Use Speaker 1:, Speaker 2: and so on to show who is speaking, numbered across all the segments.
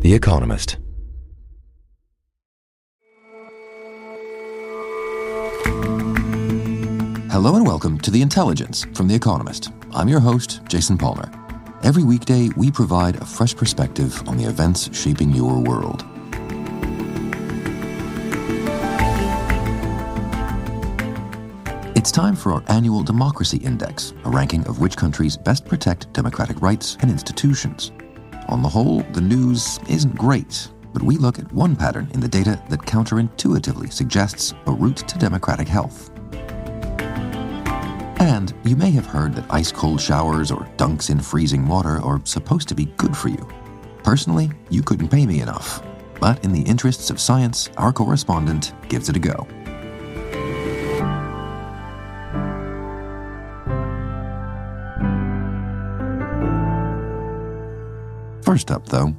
Speaker 1: The Economist.
Speaker 2: Hello and welcome to The Intelligence from The Economist. I'm your host, Jason Palmer. Every weekday, we provide a fresh perspective on the events shaping your world. It's time for our annual Democracy Index, a ranking of which countries best protect democratic rights and institutions. On the whole, the news isn't great, but we look at one pattern in the data that counterintuitively suggests a route to democratic health. And you may have heard that ice-cold showers or dunks in freezing water are supposed to be good for you. Personally, you couldn't pay me enough. But in the interests of science, our correspondent gives it a go. First up, though,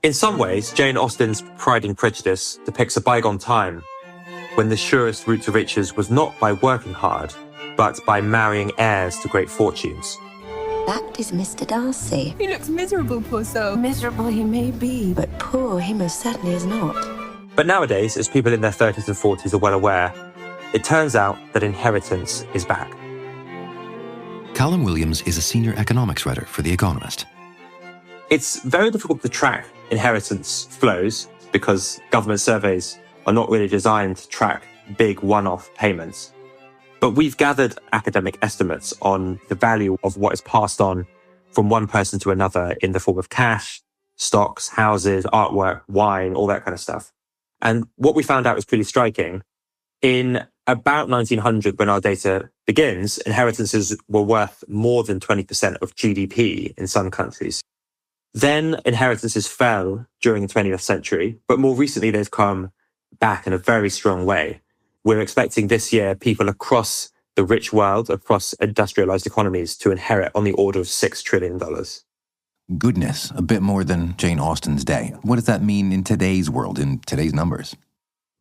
Speaker 3: in some ways, Jane Austen's Pride and Prejudice depicts a bygone time when the surest route to riches was not by working hard, but by marrying heirs to great fortunes.
Speaker 4: That is Mr. Darcy.
Speaker 5: He looks miserable, poor soul.
Speaker 4: Miserable he may be, but poor he most certainly is not.
Speaker 3: But nowadays, as people in their 30s and 40s are well aware, it turns out that inheritance is back.
Speaker 1: Callum Williams is a senior economics writer for The Economist.
Speaker 3: It's very difficult to track inheritance flows because government surveys are not really designed to track big one-off payments. But we've gathered academic estimates on the value of what is passed on from one person to another in the form of cash, stocks, houses, artwork, wine, all that kind of stuff. And what we found out was pretty striking. In about 1900, when our data begins, inheritances were worth more than 20% of GDP in some countries. Then inheritances fell during the 20th century, but more recently they've come back in a very strong way. We're expecting this year people across the rich world, across industrialized economies, to inherit on the order of $6 trillion.
Speaker 2: goodness, a bit more than Jane Austen's day. What does that mean in today's world, in today's numbers?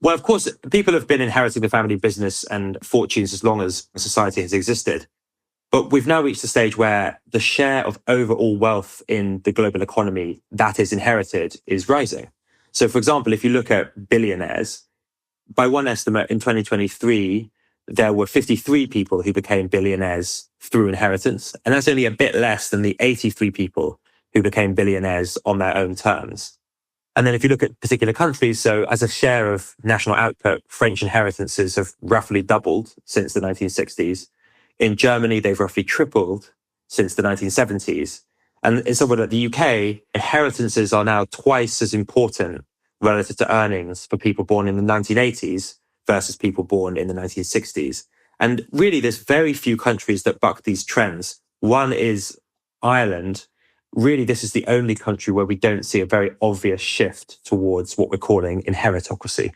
Speaker 3: Well, of course, people have been inheriting the family business and fortunes as long as society has existed. But we've now reached a stage where the share of overall wealth in the global economy that is inherited is rising. So, for example, if you look at billionaires, by one estimate in 2023, there were 53 people who became billionaires through inheritance. And that's only a bit less than the 83 people who became billionaires on their own terms. And then if you look at particular countries, so as a share of national output, French inheritances have roughly doubled since the 1960s. In Germany, they've roughly tripled since the 1970s. And in somewhere like the UK, inheritances are now twice as important relative to earnings for people born in the 1980s versus people born in the 1960s. And really, there's very few countries that buck these trends. One is Ireland. Really, this is the only country where we don't see a very obvious shift towards what we're calling inheritocracy.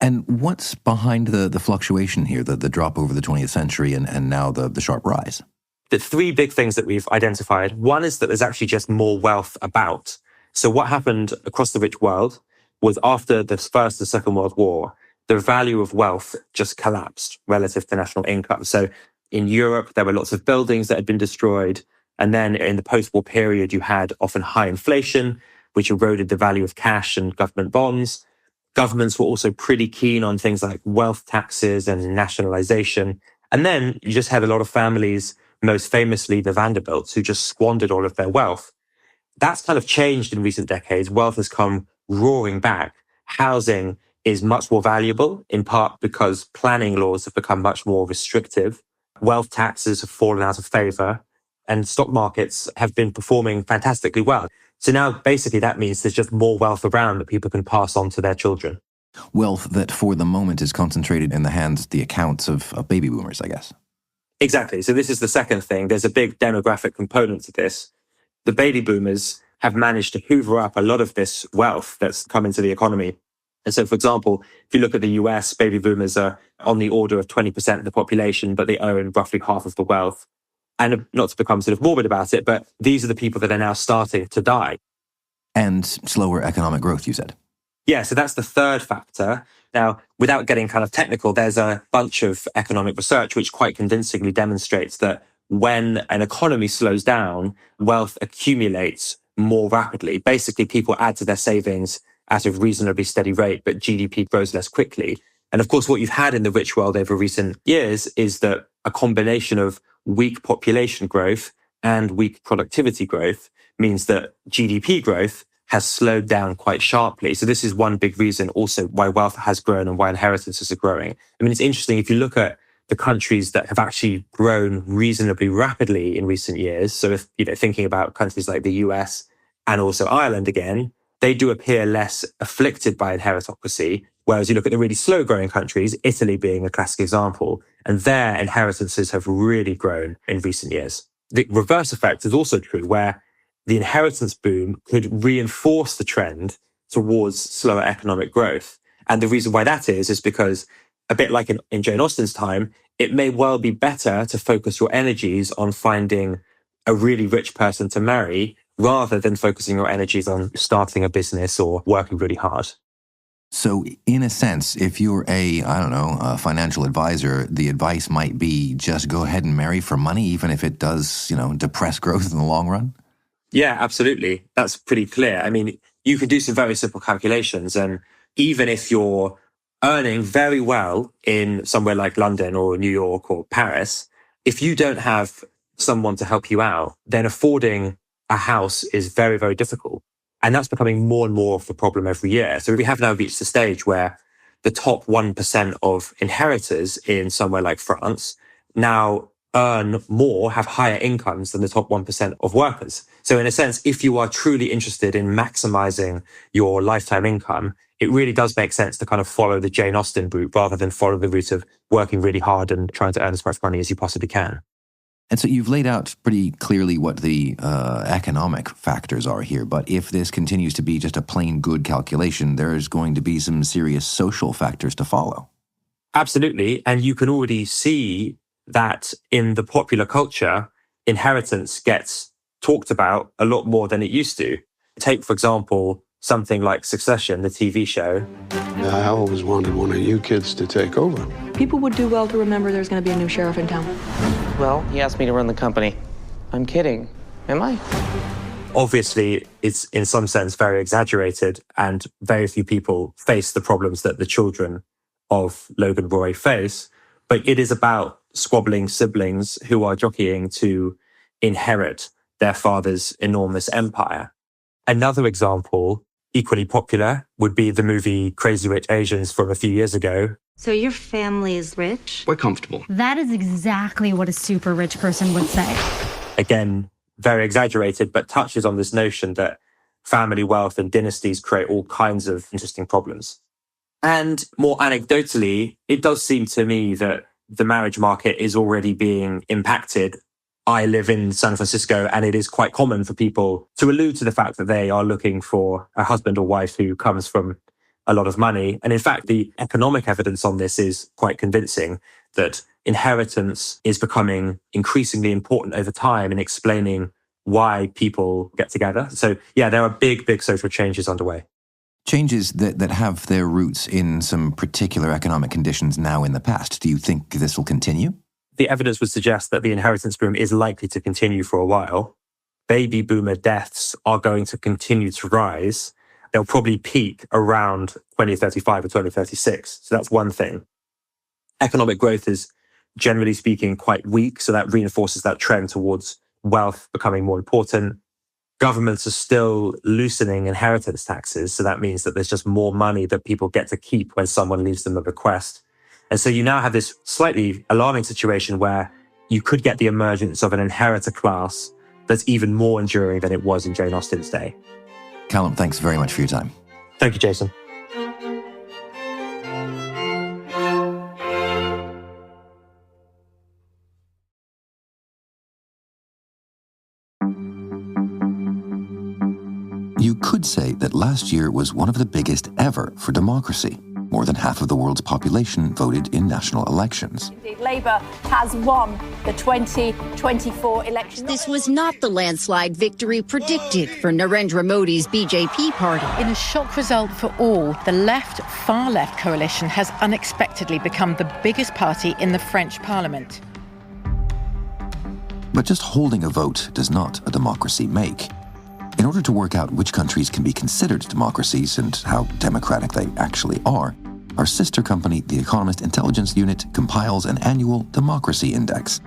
Speaker 2: And what's behind the fluctuation here, the drop over the 20th century and now the sharp rise?
Speaker 3: The three big things that we've identified. One is that there's actually just more wealth about. So what happened across the rich world was after the First and Second World War, the value of wealth just collapsed relative to national income. So in Europe, there were lots of buildings that had been destroyed. And then in the post-war period, you had often high inflation, which eroded the value of cash and government bonds. Governments were also pretty keen on things like wealth taxes and nationalization. And then you just had a lot of families, most famously the Vanderbilts, who just squandered all of their wealth. That's kind of changed in recent decades. Wealth has come roaring back. Housing is much more valuable, in part because planning laws have become much more restrictive. Wealth taxes have fallen out of favor, and stock markets have been performing fantastically well. So now basically that means there's just more wealth around that people can pass on to their children.
Speaker 2: Wealth that for the moment is concentrated in the hands, the accounts of baby boomers, I guess.
Speaker 3: Exactly. So this is the second thing. There's a big demographic component to this. The baby boomers have managed to hoover up a lot of this wealth that's come into the economy. And so, for example, if you look at the US, baby boomers are on the order of 20% of the population, but they own roughly half of the wealth. And not to become sort of morbid about it, but these are the people that are now starting to die.
Speaker 2: And slower economic growth, you said.
Speaker 3: Yeah, so that's the third factor. Now, without getting kind of technical, there's a bunch of economic research which quite convincingly demonstrates that when an economy slows down, wealth accumulates more rapidly. Basically, people add to their savings at a reasonably steady rate, but GDP grows less quickly. And of course, what you've had in the rich world over recent years is that a combination of weak population growth and weak productivity growth means that GDP growth has slowed down quite sharply. So this is one big reason also why wealth has grown and why inheritances are growing. I mean, it's interesting if you look at the countries that have actually grown reasonably rapidly in recent years. So if, thinking about countries like the US and also Ireland again, they do appear less afflicted by inheritocracy. Whereas you look at the really slow growing countries, Italy being a classic example, and their inheritances have really grown in recent years. The reverse effect is also true, where the inheritance boom could reinforce the trend towards slower economic growth. And the reason why that is because a bit like in Jane Austen's time, it may well be better to focus your energies on finding a really rich person to marry rather than focusing your energies on starting a business or working really hard.
Speaker 2: So in a sense, if you're a financial advisor, the advice might be just go ahead and marry for money, even if it does, depress growth in the long run?
Speaker 3: Yeah, absolutely. That's pretty clear. I mean, you can do some very simple calculations. And even if you're earning very well in somewhere like London or New York or Paris, if you don't have someone to help you out, then affording a house is very, very difficult. And that's becoming more and more of a problem every year. So we have now reached a stage where the top 1% of inheritors in somewhere like France now earn more, have higher incomes than the top 1% of workers. So in a sense, if you are truly interested in maximizing your lifetime income, it really does make sense to kind of follow the Jane Austen route rather than follow the route of working really hard and trying to earn as much money as you possibly can.
Speaker 2: And so you've laid out pretty clearly what the economic factors are here, but if this continues to be just a plain good calculation, there's going to be some serious social factors to follow.
Speaker 3: Absolutely. And you can already see that in the popular culture, inheritance gets talked about a lot more than it used to. Take, for example, something like Succession, the TV show.
Speaker 5: I always wanted one of you kids to take over.
Speaker 6: People would do well to remember there's going to be a new sheriff in town.
Speaker 7: Well, he asked me to run the company. I'm kidding. Am I?
Speaker 3: Obviously, it's in some sense very exaggerated, and very few people face the problems that the children of Logan Roy face. But it is about squabbling siblings who are jockeying to inherit their father's enormous empire. Another example, equally popular, would be the movie Crazy Rich Asians from a few years ago.
Speaker 8: So your family is rich?
Speaker 9: We're comfortable.
Speaker 10: That is exactly what a super rich person would say.
Speaker 3: Again, very exaggerated, but touches on this notion that family wealth and dynasties create all kinds of interesting problems. And more anecdotally, it does seem to me that the marriage market is already being impacted. I live in San Francisco, and it is quite common for people to allude to the fact that they are looking for a husband or wife who comes from a lot of money. And in fact, the economic evidence on this is quite convincing that inheritance is becoming increasingly important over time in explaining why people get together. So yeah, there are big social changes underway.
Speaker 2: Changes that have their roots in some particular economic conditions now in the past. Do you think this will continue?
Speaker 3: The evidence would suggest that the inheritance boom is likely to continue for a while. Baby boomer deaths are going to continue to rise. They'll probably peak around 2035 or 2036. So that's one thing. Economic growth is, generally speaking, quite weak. So that reinforces that trend towards wealth becoming more important. Governments are still loosening inheritance taxes. So that means that there's just more money that people get to keep when someone leaves them a bequest. And so you now have this slightly alarming situation where you could get the emergence of an inheritor class that's even more enduring than it was in Jane Austen's day.
Speaker 2: Callum, thanks very much for your time.
Speaker 3: Thank you, Jason.
Speaker 2: You could say that last year was one of the biggest ever for democracy. More than half of the world's population voted in national elections.
Speaker 9: Indeed, Labour has won the 2024 election.
Speaker 11: This was not the landslide victory predicted for Narendra Modi's BJP party.
Speaker 12: In a shock result for all, the far left coalition has unexpectedly become the biggest party in the French parliament.
Speaker 2: But just holding a vote does not a democracy make. In order to work out which countries can be considered democracies and how democratic they actually are, our sister company, the Economist Intelligence Unit, compiles an annual democracy index.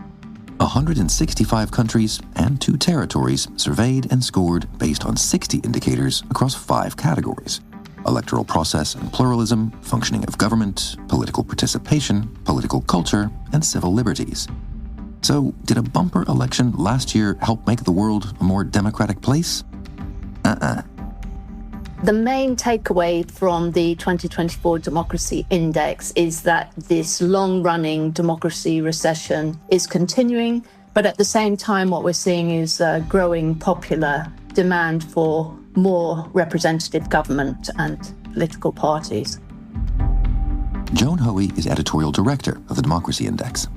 Speaker 2: 165 countries and 2 territories surveyed and scored based on 60 indicators across 5 categories: electoral process and pluralism, functioning of government, political participation, political culture, and civil liberties. So, did a bumper election last year help make the world a more democratic place?
Speaker 13: The main takeaway from the 2024 Democracy Index is that this long-running democracy recession is continuing, but at the same time what we're seeing is a growing popular demand for more representative government and political parties.
Speaker 2: Joan Hoey is editorial director of the Democracy Index.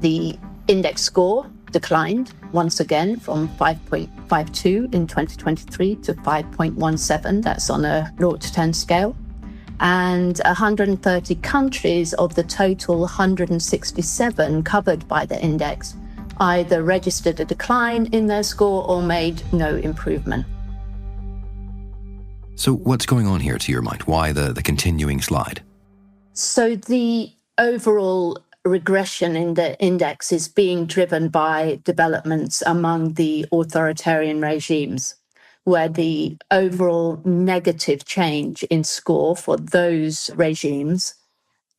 Speaker 13: The index score declined once again from 5.52 in 2023 to 5.17. That's on a 0 to 10 scale. And 130 countries of the total 167 covered by the index either registered a decline in their score or made no improvement.
Speaker 1: So what's going on here to your mind? Why the continuing slide?
Speaker 13: So the overall regression in the index is being driven by developments among the authoritarian regimes, where the overall negative change in score for those regimes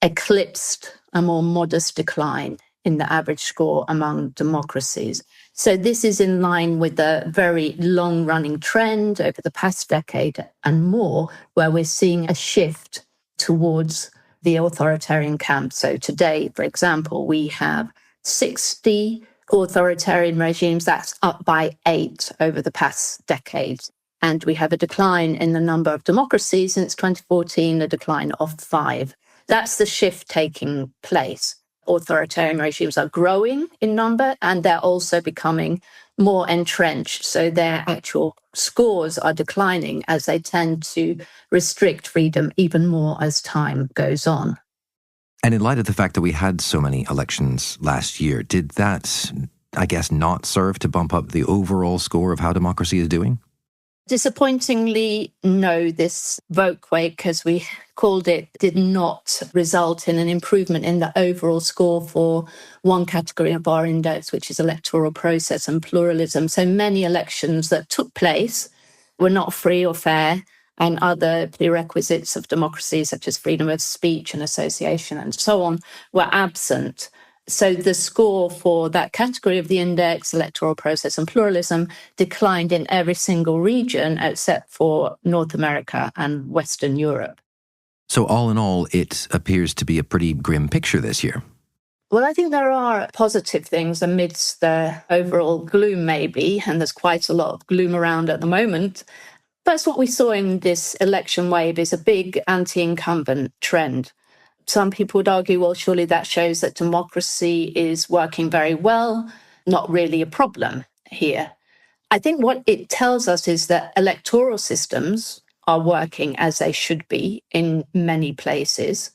Speaker 13: eclipsed a more modest decline in the average score among democracies. So this is in line with a very long-running trend over the past decade and more, where we're seeing a shift towards the authoritarian camp. So today, for example, we have 60 authoritarian regimes. That's up by 8 over the past decade. And we have a decline in the number of democracies since 2014, a decline of 5. That's the shift taking place. Authoritarian regimes are growing in number and they're also becoming more entrenched. So their actual scores are declining as they tend to restrict freedom even more as time goes on.
Speaker 1: And in light of the fact that we had so many elections last year, did that, I guess, not serve to bump up the overall score of how democracy is doing?
Speaker 13: Disappointingly, no, this vote quake, as we called it, did not result in an improvement in the overall score for one category of our index, which is electoral process and pluralism. So many elections that took place were not free or fair, and other prerequisites of democracy, such as freedom of speech and association and so on, were absent. So the score for that category of the index, electoral process and pluralism, declined in every single region except for North America and Western Europe.
Speaker 1: So all in all, it appears to be a pretty grim picture this year.
Speaker 13: Well, I think there are positive things amidst the overall gloom, maybe, and there's quite a lot of gloom around at the moment. First, what we saw in this election wave is a big anti-incumbent trend. Some people would argue, well, surely that shows that democracy is working very well, not really a problem here. I think what it tells us is that electoral systems are working as they should be in many places,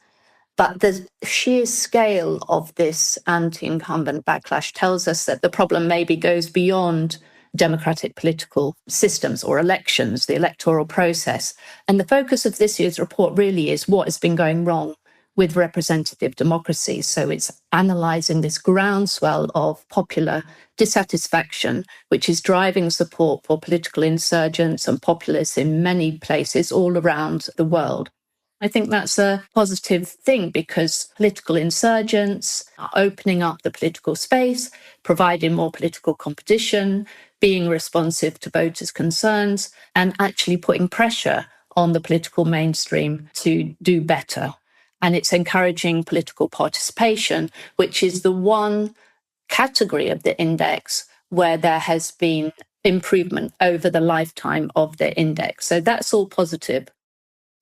Speaker 13: but the sheer scale of this anti-incumbent backlash tells us that the problem maybe goes beyond democratic political systems or elections, the electoral process. And the focus of this year's report really is what has been going wrong with representative democracy. So it's analysing this groundswell of popular dissatisfaction, which is driving support for political insurgents and populists in many places all around the world. I think that's a positive thing because political insurgents are opening up the political space, providing more political competition, being responsive to voters' concerns, and actually putting pressure on the political mainstream to do better. And it's encouraging political participation, which is the one category of the index where there has been improvement over the lifetime of the index. So that's all positive.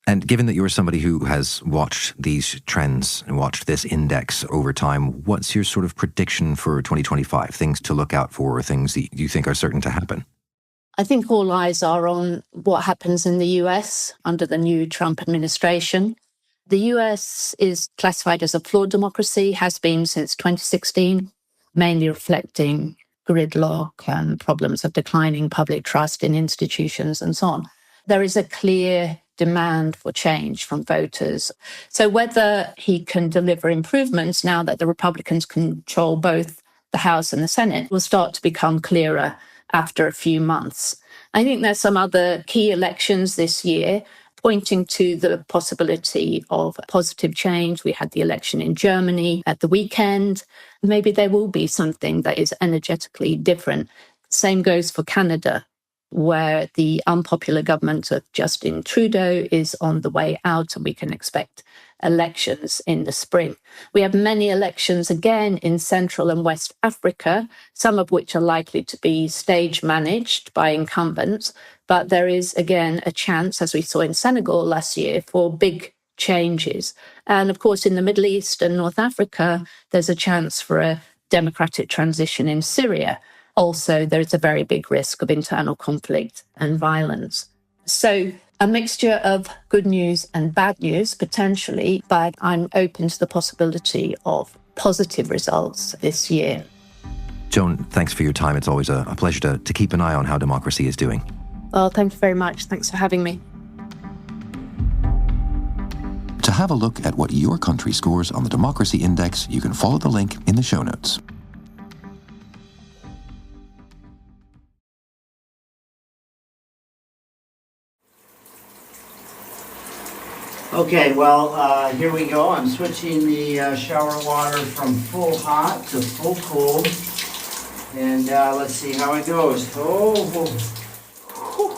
Speaker 1: And given that you're somebody who has watched these trends and watched this index over time, what's your sort of prediction for 2025? Things to look out for, or things that you think are certain to happen?
Speaker 13: I think all eyes are on what happens in the US under the new Trump administration. The US is classified as a flawed democracy, has been since 2016, mainly reflecting gridlock and problems of declining public trust in institutions and so on. There is a clear demand for change from voters. So whether he can deliver improvements now that the Republicans control both the House and the Senate will start to become clearer after a few months. I think there's some other key elections this year pointing to the possibility of positive change. We had the election in Germany at the weekend. Maybe there will be something that is energetically different. Same goes for Canada, where the unpopular government of Justin Trudeau is on the way out, and we can expect elections in the spring. We have many elections again in Central and West Africa, some of which are likely to be stage managed by incumbents. But there is, again, a chance, as we saw in Senegal last year, for big changes. And of course, in the Middle East and North Africa, there's a chance for a democratic transition in Syria. Also, there is a very big risk of internal conflict and violence. So a mixture of good news and bad news, potentially, but I'm open to the possibility of positive results this year.
Speaker 1: Joan, thanks for your time. It's always a pleasure to keep an eye on how democracy is doing.
Speaker 6: Well, thank you very much. Thanks for having me.
Speaker 2: To have a look at what your country scores on the Democracy Index, you can follow the link in the show notes.
Speaker 14: Okay, well, here we go. I'm switching the shower water from full hot to full cold. And let's see how it goes.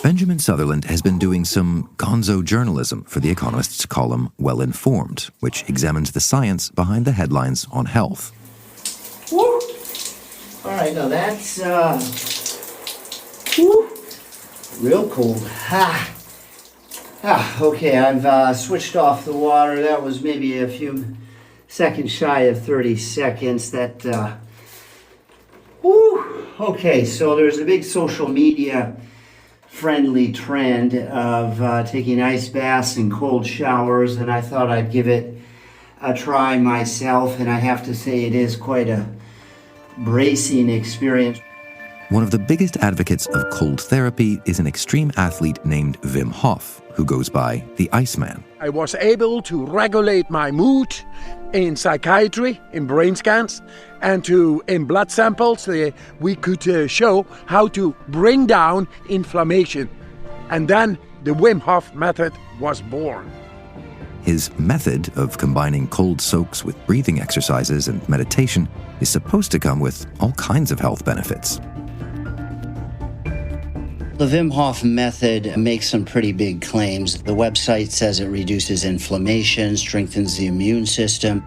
Speaker 1: Benjamin Sutherland has been doing some gonzo journalism for The Economist's column Well Informed, which examines the science behind the headlines on health.
Speaker 14: Woo! All right, now that's real cold. Okay, I've switched off the water. That was maybe a few seconds shy of 30 seconds. Okay, so there's a big social media friendly trend of taking ice baths and cold showers, and I thought I'd give it a try myself, and I have to say it is quite a bracing experience.
Speaker 1: One of the biggest advocates of cold therapy is an extreme athlete named Wim Hof, who goes by the Iceman.
Speaker 15: I was able to regulate my mood in psychiatry, in brain scans, and in blood samples. We could show how to bring down inflammation. And then the Wim Hof method was born.
Speaker 1: His method of combining cold soaks with breathing exercises and meditation is supposed to come with all kinds of health benefits.
Speaker 14: The Wim Hof method makes some pretty big claims. The website says it reduces inflammation, strengthens the immune system,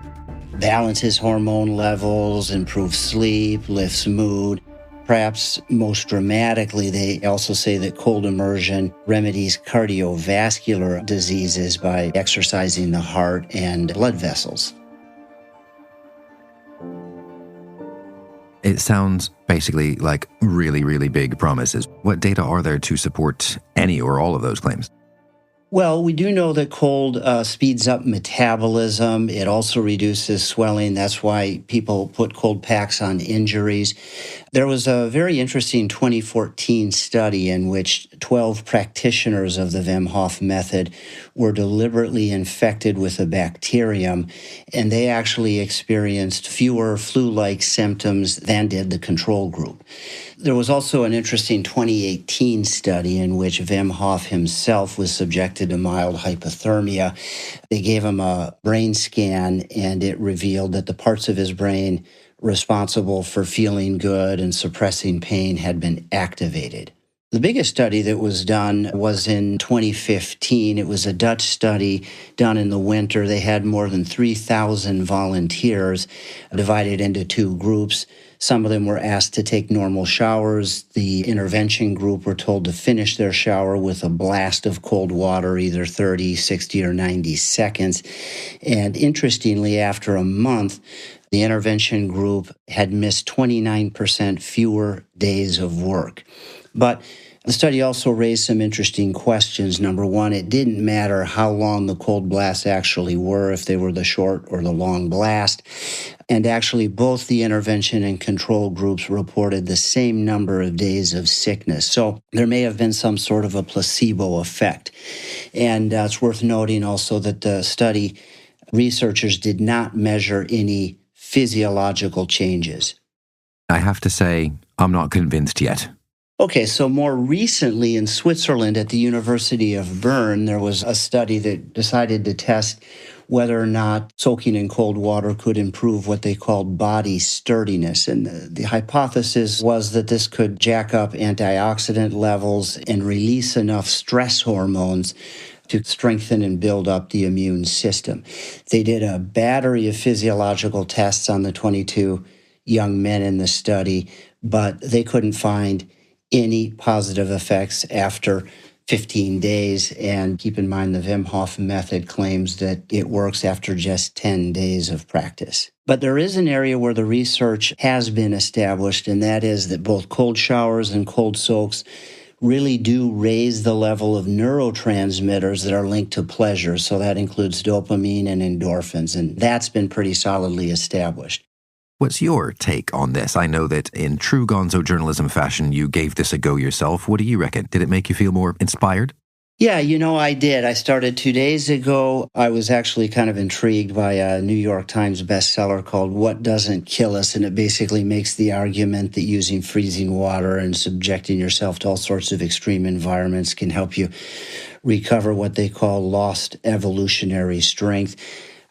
Speaker 14: balances hormone levels, improves sleep, lifts mood. Perhaps most dramatically, they also say that cold immersion remedies cardiovascular diseases by exercising the heart and blood vessels.
Speaker 1: It sounds basically like really, really big promises. What data are there to support any or all of those claims?
Speaker 14: Well, we do know that cold speeds up metabolism. It also reduces swelling. That's why people put cold packs on injuries. There was a very interesting 2014 study in which 12 practitioners of the Wim Hof method were deliberately infected with a bacterium, and they actually experienced fewer flu-like symptoms than did the control group. There was also an interesting 2018 study in which Wim Hof himself was subjected to mild hypothermia. They gave him a brain scan, and it revealed that the parts of his brain responsible for feeling good and suppressing pain had been activated. The biggest study that was done was in 2015. It was a Dutch study done in the winter. They had more than 3,000 volunteers divided into two groups. Some of them were asked to take normal showers. The intervention group were told to finish their shower with a blast of cold water, either 30, 60, or 90 seconds. And interestingly, after a month, the intervention group had missed 29% fewer days of work. But the study also raised some interesting questions. Number one, it didn't matter how long the cold blasts actually were, if they were the short or the long blast. And actually, both the intervention and control groups reported the same number of days of sickness. So there may have been some sort of a placebo effect. And it's worth noting also that the study researchers did not measure any physiological changes.
Speaker 1: I have to say, I'm not convinced yet.
Speaker 14: Okay, so more recently in Switzerland at the University of Bern, there was a study that decided to test whether or not soaking in cold water could improve what they called body sturdiness. And the hypothesis was that this could jack up antioxidant levels and release enough stress hormones to strengthen and build up the immune system. They did a battery of physiological tests on the 22 young men in the study, but they couldn't find any positive effects after 15 days. And keep in mind, the Wim Hof method claims that it works after just 10 days of practice. But there is an area where the research has been established, and that is that both cold showers and cold soaks really do raise the level of neurotransmitters that are linked to pleasure. So that includes dopamine and endorphins, and that's been pretty solidly established.
Speaker 1: What's your take on this? I know that in true gonzo journalism fashion, you gave this a go yourself. What do you reckon? Did it make you feel more inspired?
Speaker 14: Yeah, I did. I started 2 days ago. I was actually kind of intrigued by a New York Times bestseller called What Doesn't Kill Us, and it basically makes the argument that using freezing water and subjecting yourself to all sorts of extreme environments can help you recover what they call lost evolutionary strength.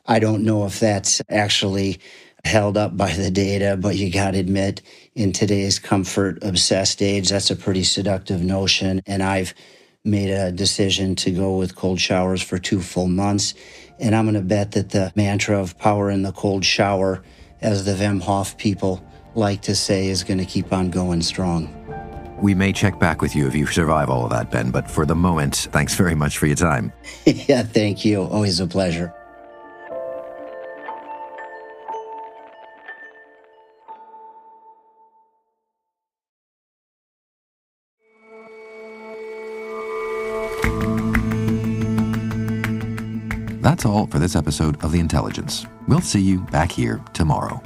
Speaker 14: I don't know if that's actually held up by the data, but you got to admit, in today's comfort-obsessed age, that's a pretty seductive notion, and I've made a decision to go with cold showers for 2 full months. And I'm going to bet that the mantra of power in the cold shower, as the Wim Hof people like to say, is going to keep on going strong.
Speaker 1: We may check back with you if you survive all of that, Ben, but for the moment, thanks very much for your time.
Speaker 14: Yeah, thank you. Always a pleasure.
Speaker 2: That's all for this episode of The Intelligence. We'll see you back here tomorrow.